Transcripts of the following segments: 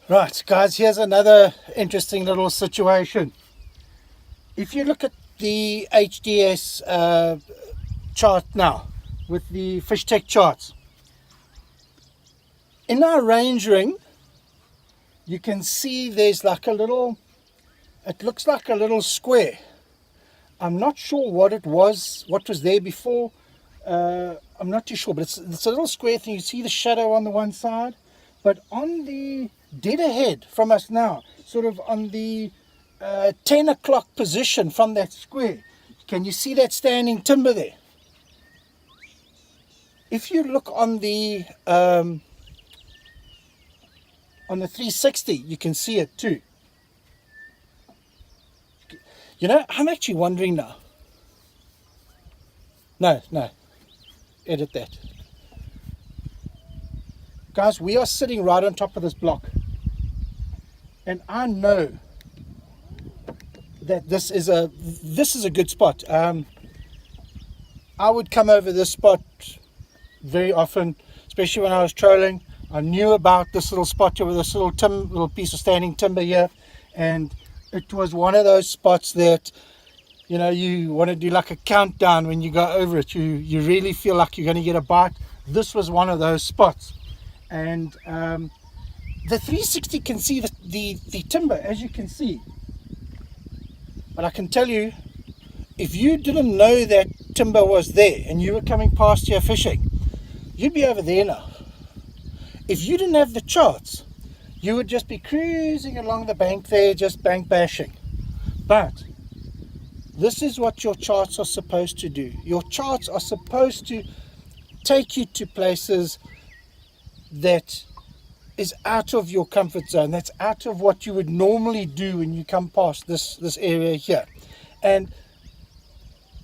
Right, guys, here's another interesting little situation. If you look at the HDS chart now with the FishTec charts, in our range ring, you can see there's like a little, it looks like a little square. I'm not sure what it was, what was there before. I'm not too sure, but it's a little square thing. You see the shadow on the one side, but on the dead ahead from us now, sort of on the 10 o'clock position from that square, can you see that standing timber there? If you look on the 360, you can see it too. You know, I'm actually wondering now. No, edit that. Guys, we are sitting right on top of this block. And I know that this is a good spot. I would come over this spot very often, especially when I was trolling. I knew about this little spot here with this little piece of standing timber here, and it was one of those spots that, you know, you want to do like a countdown when you go over it. You really feel like you're going to get a bite. This was one of those spots, and the 360 can see the timber, as you can see. But I can tell you, if you didn't know that timber was there and you were coming past here fishing, you'd be over there now. If you didn't have the charts, you would just be cruising along the bank there, just bank bashing. But this is what your charts are supposed to do. Your charts are supposed to take you to places that is out of your comfort zone. That's out of what you would normally do when you come past this area here. And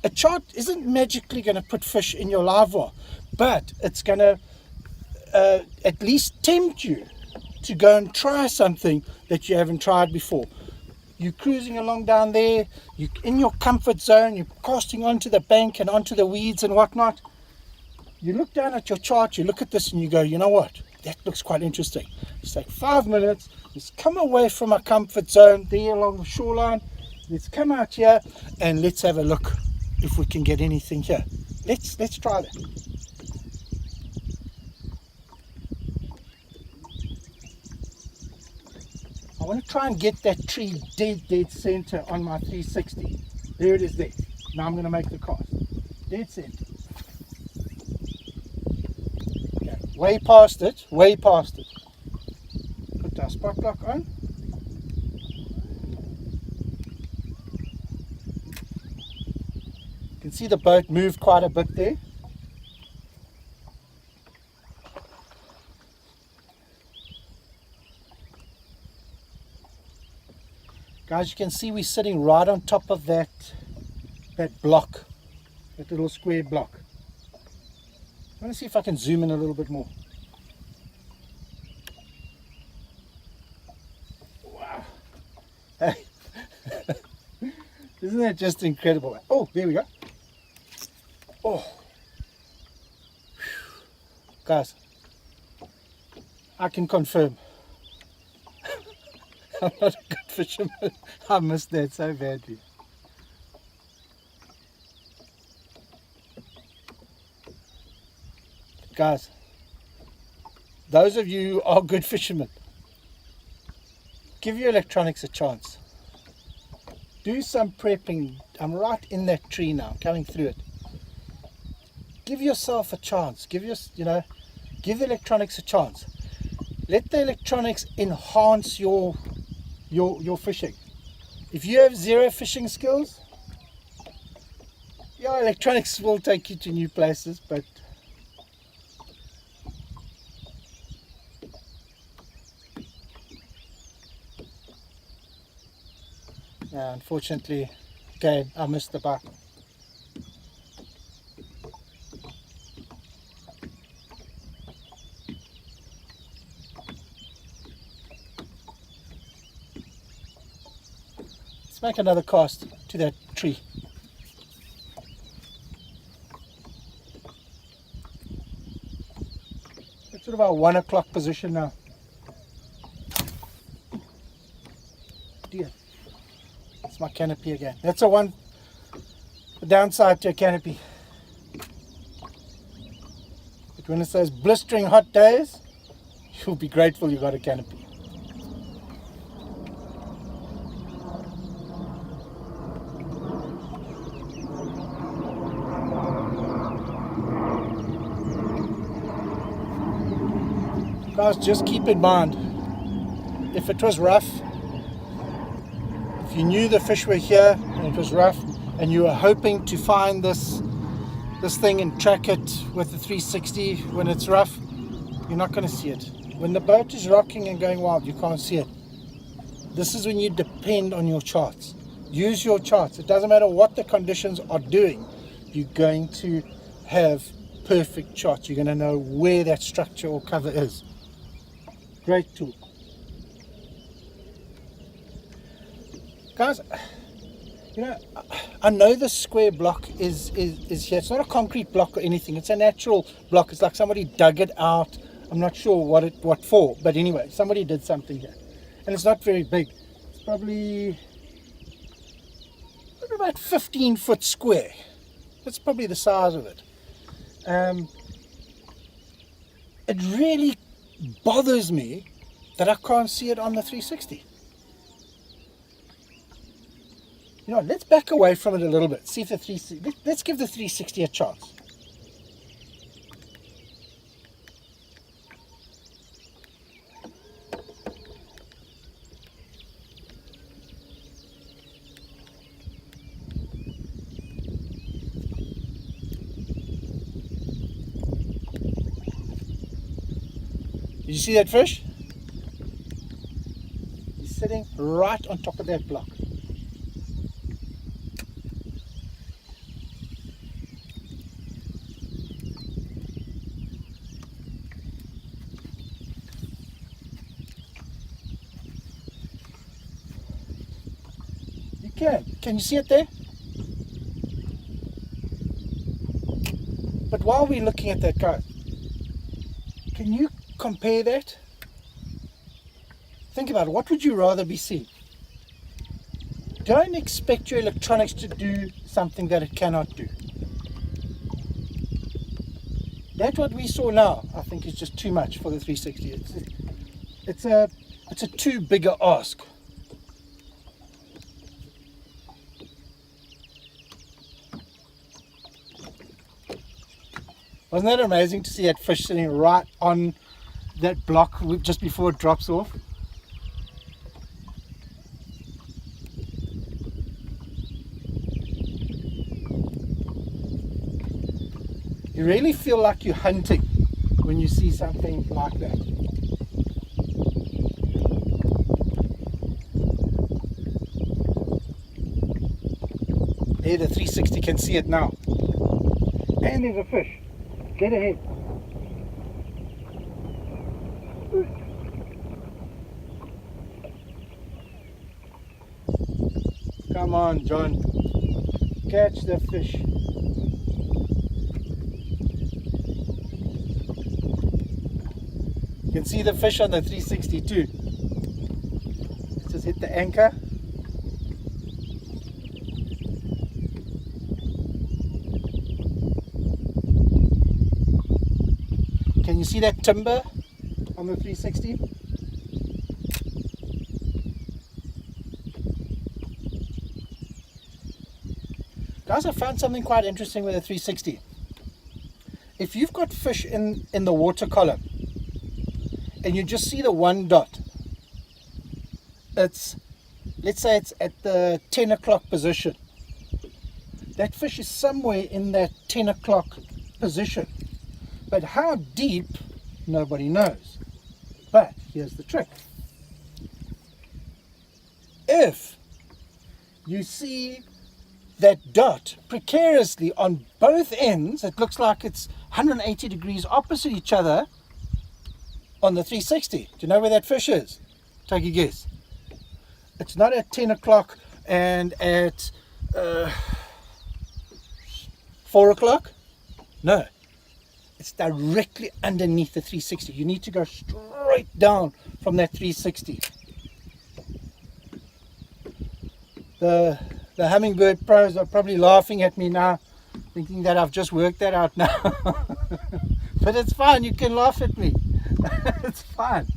a chart isn't magically going to put fish in your live well, but it's going to at least tempt you to go and try something that you haven't tried before. You're cruising along down there, you're in your comfort zone, you're casting onto the bank and onto the weeds and whatnot. You look down at your chart, you look at this and you go, you know what, that looks quite interesting. Let's take 5 minutes, let's come away from our comfort zone there along the shoreline, let's come out here and let's have a look if we can get anything here. Let's try that. I want to try and get that tree dead center on my 360. There it is there. Now I'm going to make the cast. Dead center. Okay. Way past it. Put our spot lock on. You can see the boat moved quite a bit there. Guys, you can see we're sitting right on top of that block, that little square block. I want to see if I can zoom in a little bit more. Wow. Hey. Isn't that just incredible? Oh, there we go. Oh. Guys, I can confirm. I'm not a good fisherman. I missed that so badly. Guys, those of you who are good fishermen, give your electronics a chance. Do some prepping. I'm right in that tree now, coming through it. Give yourself a chance. Give the electronics a chance. Let the electronics enhance your fishing. If you have zero fishing skills, yeah, electronics will take you to new places, but unfortunately, again, I missed the bite. Let's make another cast to that tree. It's sort of our 1 o'clock position now. dear. It's my canopy again. That's the downside to a canopy. But when it's those blistering hot days, you'll be grateful you got a canopy. Guys, just keep in mind, if it was rough, if you knew the fish were here and it was rough and you were hoping to find this thing and track it with the 360 when it's rough, you're not going to see it. When the boat is rocking and going wild, you can't see it. This is when you depend on your charts. Use your charts. It doesn't matter what the conditions are doing, you're going to have perfect charts. You're going to know where that structure or cover is. Great tool. Guys, you know, I know the square block is here. It's not a concrete block or anything. It's a natural block. It's like somebody dug it out. I'm not sure what for, but anyway, somebody did something here. And it's not very big. It's probably about 15 foot square. That's probably the size of it. It really bothers me that I can't see it on the 360. You know, let's back away from it a little bit. See if the 360. Let's give the 360 a chance. Did you see that fish? He's sitting right on top of that block. You can you see it there? But while we're looking at that, guys, can you compare that? Think about it. What would you rather be seeing? Don't expect your electronics to do something that it cannot do. That's what we saw now, I think, is just too much for the 360. It's a too big a ask. Wasn't that amazing to see that fish sitting right on that block just before it drops off? You really feel like you're hunting when you see something like that. There, the 360 can see it now. And there's a fish. Get ahead. Come on, John. Catch the fish. You can see the fish on the 360 too. Let's just hit the anchor. Can you see that timber on the 360? Guys, I found something quite interesting with the 360. If you've got fish in the water column and you just see the one dot, let's say it's at the 10 o'clock position. That fish is somewhere in that 10 o'clock position. But how deep, nobody knows. But here's the trick. If you see that dot precariously on both ends, it looks like it's 180 degrees opposite each other on the 360. Do you know where that fish is? Take a guess. It's not at 10 o'clock and at 4 o'clock. No. It's directly underneath the 360. You need to go straight down from that 360. The Humminbird pros are probably laughing at me now, thinking that I've just worked that out now. But it's fine, you can laugh at me. It's fine.